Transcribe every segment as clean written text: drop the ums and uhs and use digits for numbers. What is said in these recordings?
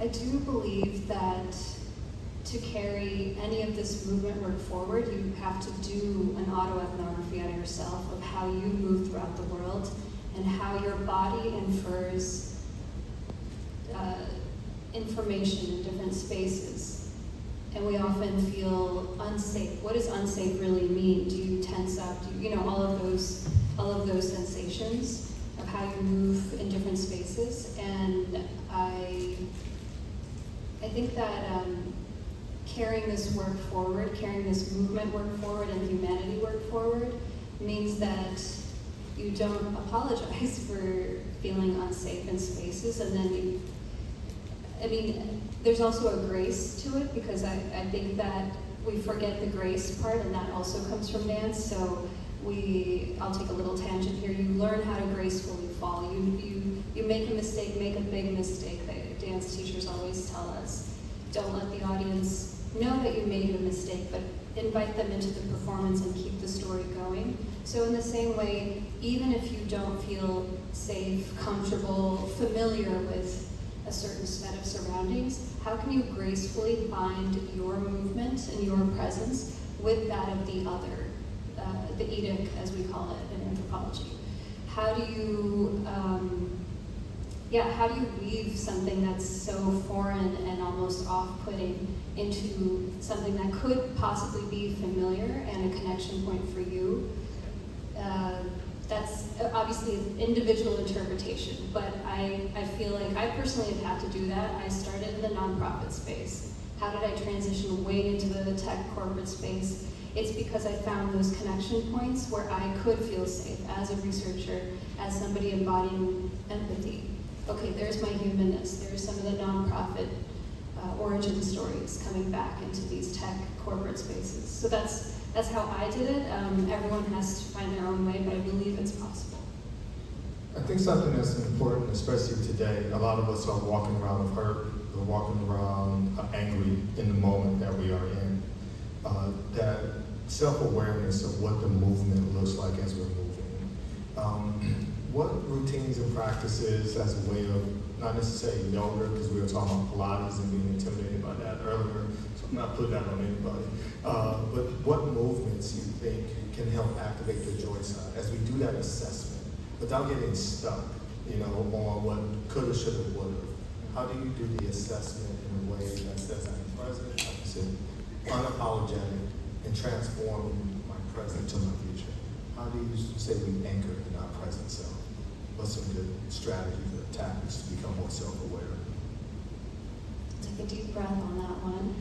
I do believe that to carry any of this movement work forward, you have to do an autoethnography on yourself of how you move throughout the world and how your body infers information in different spaces. And we often feel unsafe. What does unsafe really mean? Do you tense up? Do you know, all of those sensations of how you move in different spaces. And I think that carrying this work forward, carrying this movement work forward and humanity work forward means that you don't apologize for feeling unsafe in spaces, and then there's also a grace to it, because I think that we forget the grace part, and that also comes from dance. So I'll take a little tangent here. You learn how to gracefully fall. You make a mistake, make a big mistake. That dance teachers always tell us. Don't let the audience know that you made a mistake, but invite them into the performance and keep the story going. So in the same way, even if you don't feel safe, comfortable, familiar with a certain set of surroundings, how can you gracefully find your movement and your presence with that of the other, the edic, as we call it in anthropology? How do you weave something that's so foreign and almost off-putting into something that could possibly be familiar and a connection point for you? That's obviously an individual interpretation, but I feel like I personally have had to do that. I started in the nonprofit space. How did I transition way into the tech corporate space? It's because I found those connection points where I could feel safe as a researcher, as somebody embodying empathy. Okay, there's my humanness. There's some of the nonprofit origin stories coming back into these tech corporate spaces. So that's how I did it. Everyone has to find their own way, but I believe it's possible. I think something that's important, especially today, a lot of us are walking around with hurt, we're walking around angry in the moment that we are in. That self-awareness of what the movement looks like as we're moving. What routines and practices as a way of, not necessarily yoga, because we were talking about Pilates and being intimidated by that earlier, so I'm not putting that on anybody. But what movements you think can help activate the joy side as we do that assessment without getting stuck, on what coulda, shoulda, woulda? How do you do the assessment in a way that says I'm present, like you said, unapologetic, and transforming my present to my future? How do you say we anchor in our present self? What's some good strategies or tactics to become more self-aware? Take a deep breath on that one.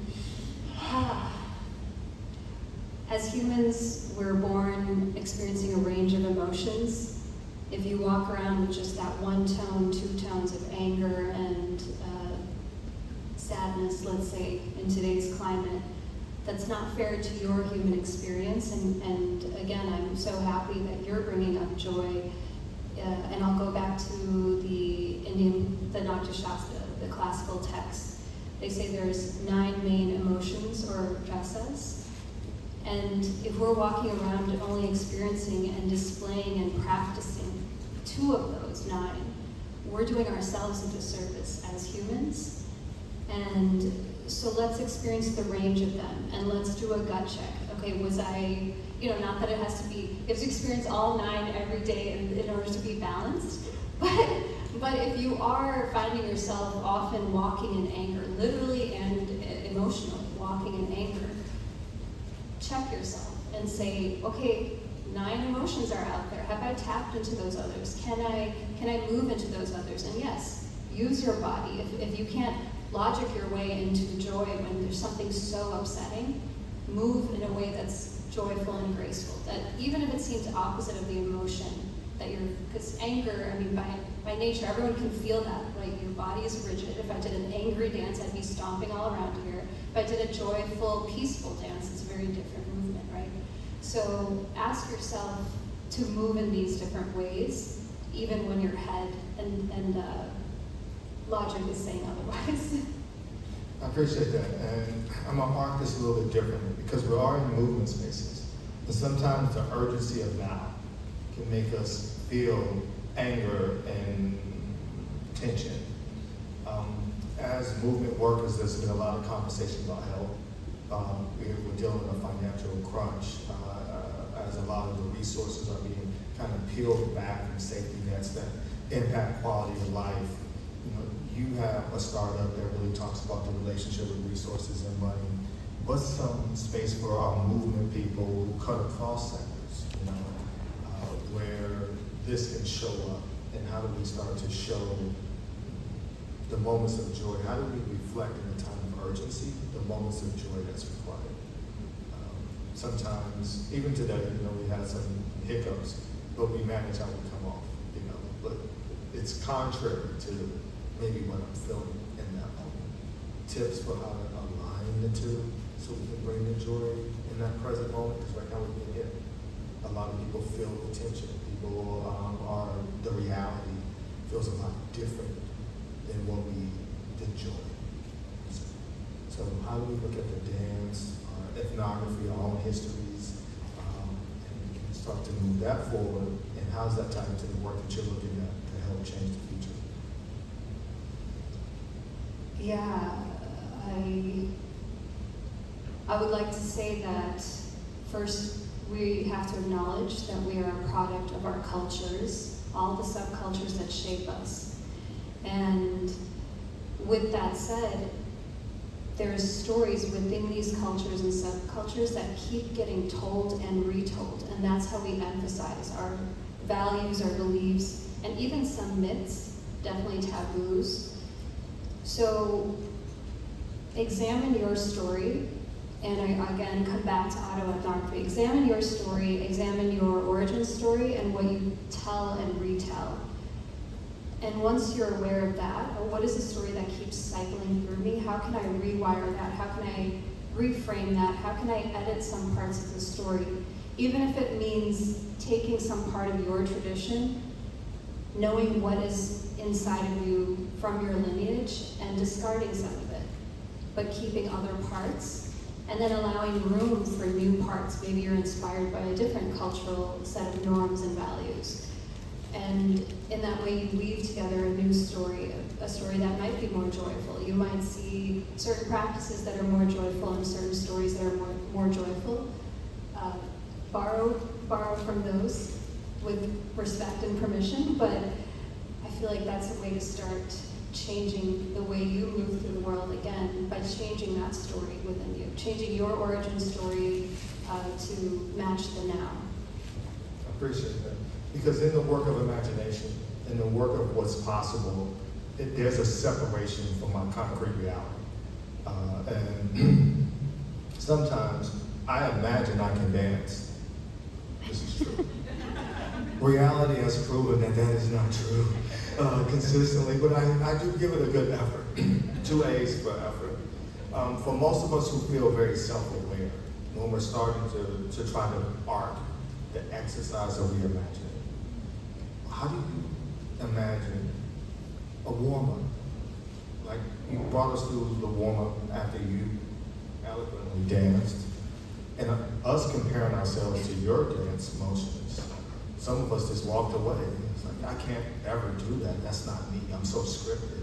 As humans, we're born experiencing a range of emotions. If you walk around with just that one tone, two tones of anger and sadness, let's say, in today's climate, that's not fair to your human experience. And again, I'm so happy that you're bringing up joy. And I'll go back to the Nagta Shastra, the classical text. They say there's 9 main emotions, or rasas. And if we're walking around only experiencing and displaying and practicing 2 of those 9, we're doing ourselves a disservice as humans. And so let's experience the range of them, and let's do a gut check. Okay, was I, not that it has to be, you have to experience all 9 every day in order to be balanced, but if you are finding yourself often walking in anger, literally and emotionally walking in anger, check yourself and say, okay, 9 emotions are out there. Have I tapped into those others? Can I move into those others? And yes, use your body. If you can't logic your way into joy when there's something so upsetting, move in a way that's joyful and graceful. That even if it seems opposite of the emotion that because anger, by nature, everyone can feel that, right? Your body is rigid. If I did an angry dance, I'd be stomping all around here. If I did a joyful, peaceful dance, it's a very different movement, right? So ask yourself to move in these different ways, even when your head and logic is saying otherwise. I appreciate that, and I'm gonna arc this a little bit differently because we are in movement spaces, and sometimes the urgency of now can make us feel anger and tension. As movement workers, there's been a lot of conversation about health. We're dealing with a financial crunch as a lot of the resources are being kind of peeled back from safety nets that impact quality of life. You have a startup that really talks about the relationship with resources and money. What's some space for our movement people who cut across sectors, where this can show up, and how do we start to show the moments of joy? How do we reflect in a time of urgency the moments of joy that's required? Sometimes, even today, we had some hiccups, but we manage how we come off, but it's contrary to maybe what I'm feeling in that moment. Tips for how to align the two so we can bring the joy in that present moment, because right now we're being hit. A lot of people feel the tension. People the reality feels a lot different than what we enjoy. So how do we look at the dance, our ethnography, our own histories, and start to move that forward, and how's that tied into the work that you're looking at to help change the future? Yeah, I would like to say that first we have to acknowledge that we are a product of our cultures, all the subcultures that shape us. And with that said, there's stories within these cultures and subcultures that keep getting told and retold, and that's how we emphasize our values, our beliefs, and even some myths, definitely taboos. So examine your story, and I again come back to autoethnography. Examine your story, examine your origin story, and what you tell and retell. And once you're aware of that, or what is the story that keeps cycling through me, how can I rewire that? How can I reframe that? How can I edit some parts of the story? Even if it means taking some part of your tradition, knowing what is inside of you from your lineage, and discarding some of it, but keeping other parts, and then allowing room for new parts. Maybe you're inspired by a different cultural set of norms and values. And in that way, you weave together a new story, a story that might be more joyful. You might see certain practices that are more joyful and certain stories that are more joyful. Borrow from those with respect and permission, but I feel like that's a way to start changing the way you move through the world again, by changing that story within you, changing your origin story to match the now. I appreciate that. Because in the work of imagination, in the work of what's possible, there's a separation from our concrete reality. And sometimes I imagine I can dance. This is true. Reality has proven that that is not true consistently, but I do give it a good effort. 2 A's for effort. For most of us who feel very self-aware, when we're starting to try to arc the exercise of reimagining, how do you imagine a warm-up? Like, you brought us through the warm-up after you eloquently danced, and us comparing ourselves to your dance motions, some of us just walked away. It's like, I can't ever do that. That's not me. I'm so scripted.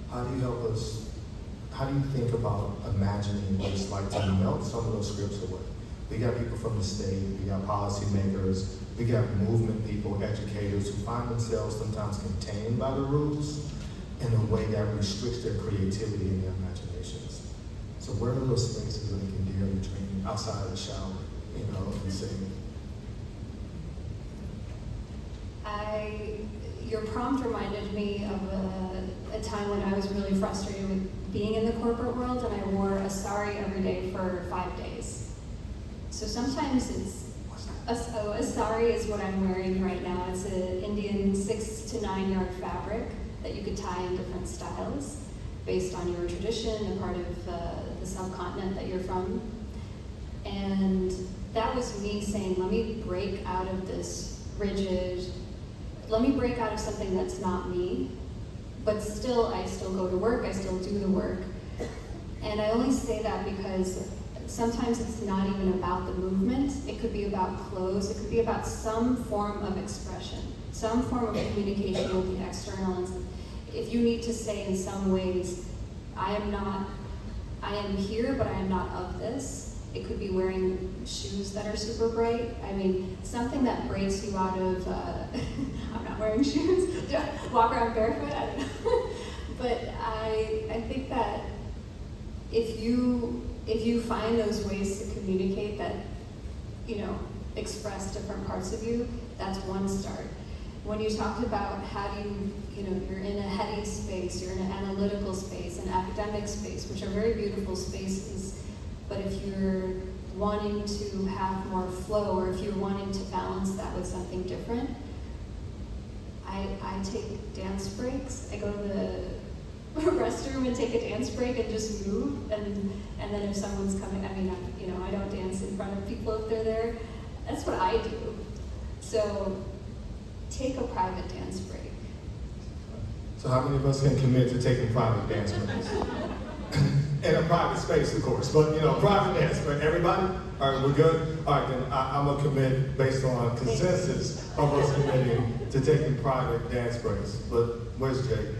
How do you help us? How do you think about imagining what it's like to melt some of those scripts away? We got people from the state, we got policymakers, we got movement people, educators who find themselves sometimes contained by the rules in a way that restricts their creativity and their imaginations. So where are those spaces where they can dare to dream outside of the shower, and sing? Your prompt reminded me of a time when I was really frustrated with being in the corporate world, and I wore a sari every day for 5 days. So sometimes a sari is what I'm wearing right now. It's an Indian 6 to 9 yard fabric that you could tie in different styles based on your tradition, the part of the subcontinent that you're from. And that was me saying, let me break out of this rigid, let me break out of something that's not me, but I still go to work, I still do the work. And I only say that because sometimes it's not even about the movement. It could be about clothes. It could be about some form of expression, some form of communication with the external. And if you need to say in some ways, I am here, but I am not of this. It could be wearing shoes that are super bright. I mean, something that breaks you out of, I'm not wearing shoes, do I walk around barefoot? I don't know. But I think that if you find those ways to communicate that, express different parts of you, that's one start. When you talked about how do you're in a heady space, you're in an analytical space, an academic space, which are very beautiful spaces, but if you're wanting to have more flow, or if you're wanting to balance that with something different, I take dance breaks. I go to the restroom and take a dance break and just move, and then if someone's coming, I don't dance in front of people if they're there. That's what I do. So take a private dance break. So how many of us can commit to taking private dance breaks? In a private space, of course, but private dance break. Everybody? All right, we're good? All right, then I'm going to commit based on consensus of us committing to taking private dance breaks. But where's Jay?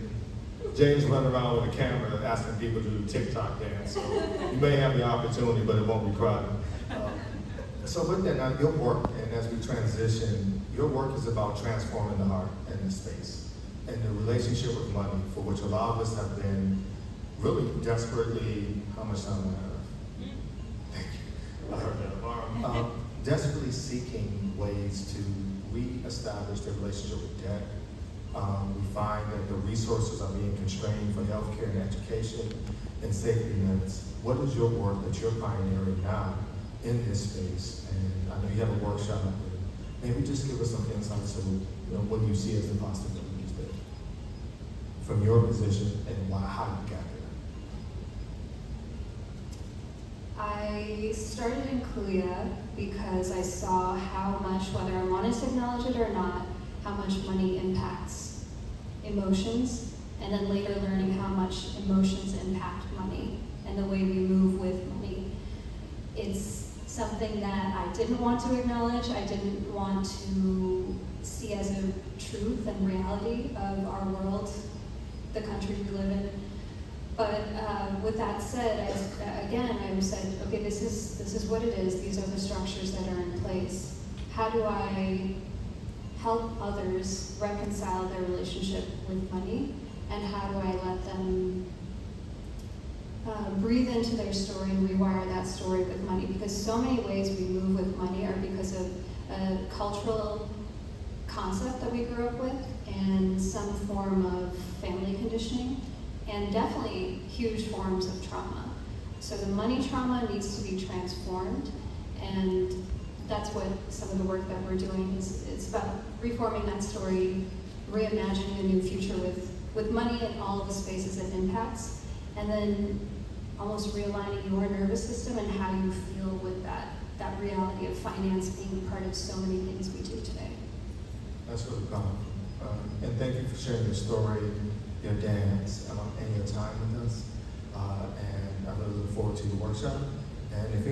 Jay's running around with a camera asking people to do TikTok dance. So you may have the opportunity, but it won't be private. So with that, now your work, and as we transition, your work is about transforming the heart and the space, and the relationship with money, for which a lot of us have been really desperately, how much time do I have? Thank you. I heard that. Desperately seeking ways to reestablish their relationship with debt. We find that the resources are being constrained for healthcare and education and safety nets. What is your work that you're pioneering now in this space? And I know you have a workshop. Maybe just give us some insights to what you see as the possibilities there from your position and how you got there. I started in Kuya because I saw how much, whether I wanted to acknowledge it or not, how much money impacts emotions, and then later learning how much emotions impact money and the way we move with money. It's something that I didn't want to acknowledge, I didn't want to see as a truth and reality of our world, the country we live in. But with that said, I said, okay, this is what it is. These are the structures that are in place. How do I help others reconcile their relationship with money, and how do I let them breathe into their story and rewire that story with money? Because so many ways we move with money are because of a cultural concept that we grew up with and some form of family conditioning, and definitely huge forms of trauma. So the money trauma needs to be transformed, and that's what some of the work that we're doing is. It's about reforming that story, reimagining a new future with money in all of the spaces it impacts, and then almost realigning your nervous system and how you feel with that reality of finance being part of so many things we do today. That's really powerful. And thank you for sharing your story, your dance, and your time with us. And I really look forward to the workshop. And if